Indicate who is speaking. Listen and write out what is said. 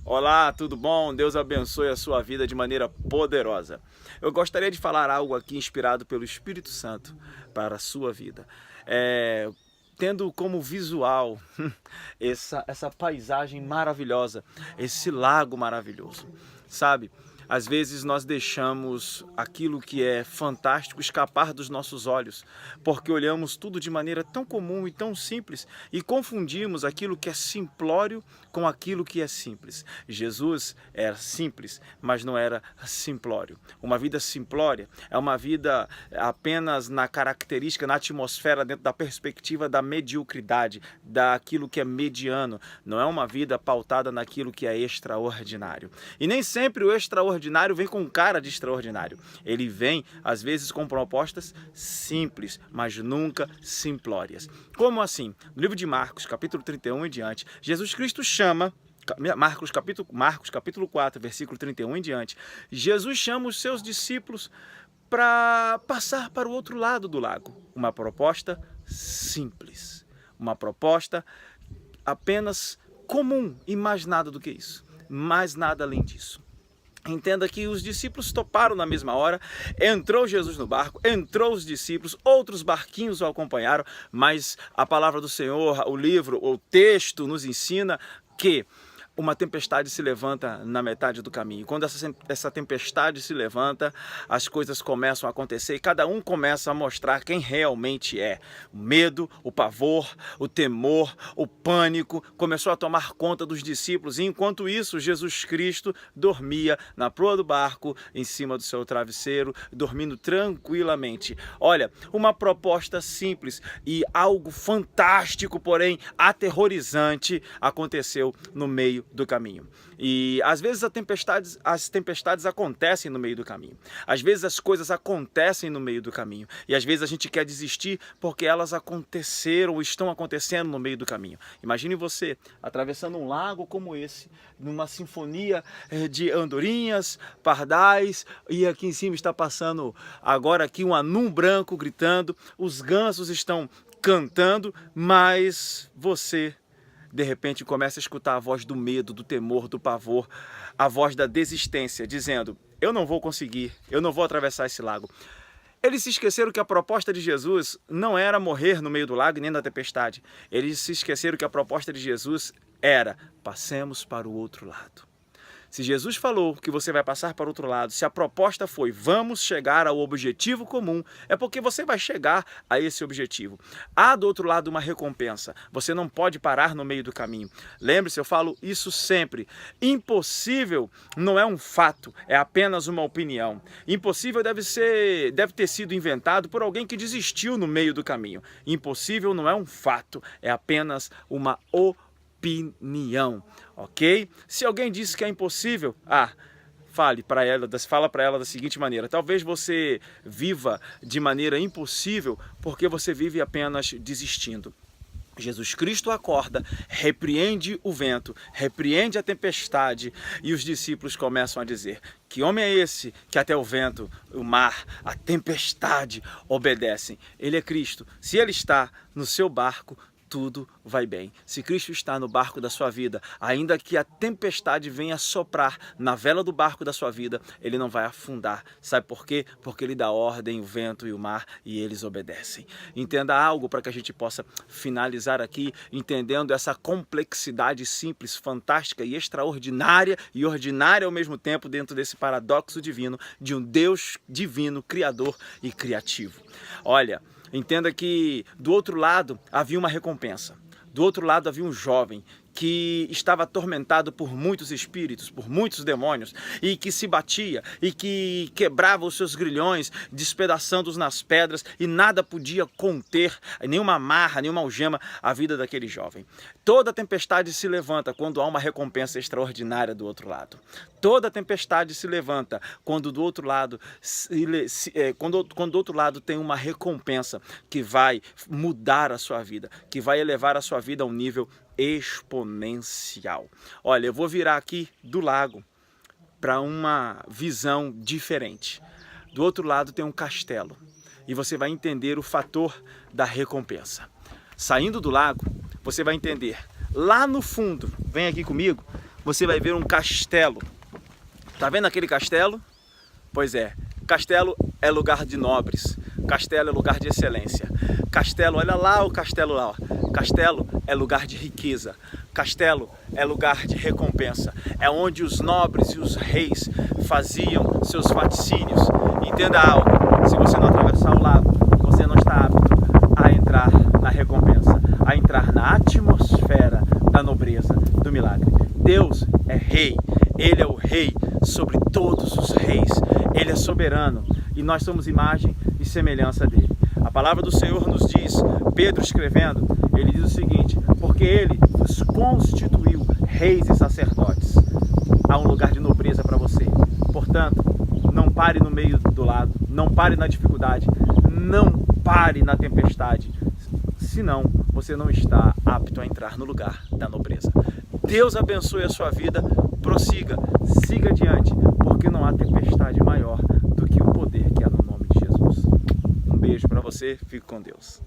Speaker 1: Olá, tudo bom? Deus abençoe a sua vida de maneira poderosa. Eu gostaria de falar algo aqui inspirado pelo Espírito Santo para a sua vida. Tendo como visual essa paisagem maravilhosa, esse lago maravilhoso, sabe? Às vezes nós deixamos aquilo que é fantástico escapar dos nossos olhos, porque olhamos tudo de maneira tão comum e tão simples e confundimos aquilo que é simplório com aquilo que é simples. Jesus era simples, mas não era simplório. Uma vida simplória é uma vida apenas na característica, na atmosfera, dentro da perspectiva da mediocridade, daquilo que é mediano. Não é uma vida pautada naquilo que é extraordinário. E nem sempre o extraordinário vem com cara de extraordinário. Ele vem, às vezes, com propostas simples, mas nunca simplórias. Como assim? No livro de Marcos, capítulo 31 em diante, Jesus Cristo chama, Marcos capítulo 4, versículo 31 em diante, Jesus chama os seus discípulos para passar para o outro lado do lago. Uma proposta simples, uma proposta apenas comum e mais nada do que isso, mais nada além disso. Entenda que os discípulos toparam na mesma hora, entrou Jesus no barco, entrou os discípulos, outros barquinhos o acompanharam, mas a palavra do Senhor, o livro, o texto nos ensina que uma tempestade se levanta na metade do caminho. Quando essa tempestade se levanta, as coisas começam a acontecer e cada um começa a mostrar quem realmente é. O medo, o pavor, o temor, o pânico começou a tomar conta dos discípulos. E enquanto isso, Jesus Cristo dormia na proa do barco, em cima do seu travesseiro, dormindo tranquilamente. Olha, uma proposta simples e algo fantástico, porém aterrorizante, aconteceu no meio do caminho. E às vezes as tempestades acontecem no meio do caminho. Às vezes as coisas acontecem no meio do caminho. E às vezes a gente quer desistir porque elas aconteceram ou estão acontecendo no meio do caminho. Imagine você atravessando um lago como esse, numa sinfonia de andorinhas, pardais, e aqui em cima está passando agora aqui um anum branco gritando, os gansos estão cantando, mas você de repente começa a escutar a voz do medo, do temor, do pavor, a voz da desistência, dizendo: eu não vou conseguir, eu não vou atravessar esse lago. Eles se esqueceram que a proposta de Jesus não era morrer no meio do lago nem da tempestade. Eles se esqueceram que a proposta de Jesus era: passemos para o outro lado. Se Jesus falou que você vai passar para o outro lado, se a proposta foi vamos chegar ao objetivo comum, é porque você vai chegar a esse objetivo. Há do outro lado uma recompensa. Você não pode parar no meio do caminho. Lembre-se, eu falo isso sempre. Impossível não é um fato, é apenas uma opinião. Impossível deve ter sido inventado por alguém que desistiu no meio do caminho. Impossível não é um fato, é apenas uma opinião, ok? Se alguém disse que é impossível, fala para ela da seguinte maneira: talvez você viva de maneira impossível porque você vive apenas desistindo. Jesus Cristo acorda, repreende o vento, repreende a tempestade e os discípulos começam a dizer: que homem é esse que até o vento, o mar, a tempestade obedecem? Ele é Cristo. Se ele está no seu barco, tudo vai bem. Se Cristo está no barco da sua vida, ainda que a tempestade venha soprar na vela do barco da sua vida, ele não vai afundar. Sabe por quê? Porque ele dá ordem, o vento e o mar, e eles obedecem. Entenda algo para que a gente possa finalizar aqui, entendendo essa complexidade simples, fantástica e extraordinária, e ordinária ao mesmo tempo, dentro desse paradoxo divino de um Deus divino, criador e criativo. Olha, entenda que do outro lado havia uma recompensa. Do outro lado havia um jovem que estava atormentado por muitos espíritos, por muitos demônios, e que se batia, e que quebrava os seus grilhões, despedaçando-os nas pedras, e nada podia conter, nenhuma amarra, nenhuma algema, a vida daquele jovem. Toda tempestade se levanta quando há uma recompensa extraordinária do outro lado. Toda tempestade se levanta quando do outro lado, quando do outro lado tem uma recompensa que vai mudar a sua vida, que vai elevar a sua vida a um nível exponencial. Olha, eu vou virar aqui do lago para uma visão diferente. Do outro lado tem um castelo e você vai entender o fator da recompensa. Saindo do lago, você vai entender lá no fundo, vem aqui comigo, você vai ver um castelo. Tá vendo aquele castelo? Pois é, castelo é lugar de nobres, castelo é lugar de excelência. Castelo, olha lá o castelo lá, ó. Castelo é lugar de riqueza, castelo é lugar de recompensa. É onde os nobres e os reis faziam seus vaticínios. Entenda algo, se você não atravessar o lago, você não está apto a entrar na recompensa, a entrar na atmosfera da nobreza, do milagre. Deus é rei, Ele é o rei sobre todos os reis, Ele é soberano e nós somos imagem e semelhança dele. A palavra do Senhor nos diz, Pedro escrevendo, ele diz o seguinte: porque Ele nos constituiu reis e sacerdotes. Há um lugar de nobreza para você. Portanto, não pare no meio do lago, não pare na dificuldade, não pare na tempestade, senão você não está apto a entrar no lugar da nobreza. Deus abençoe a sua vida, prossiga, siga adiante, porque não há tempestade maior do que o poder que há no nome de Jesus. Um beijo para você, fique com Deus.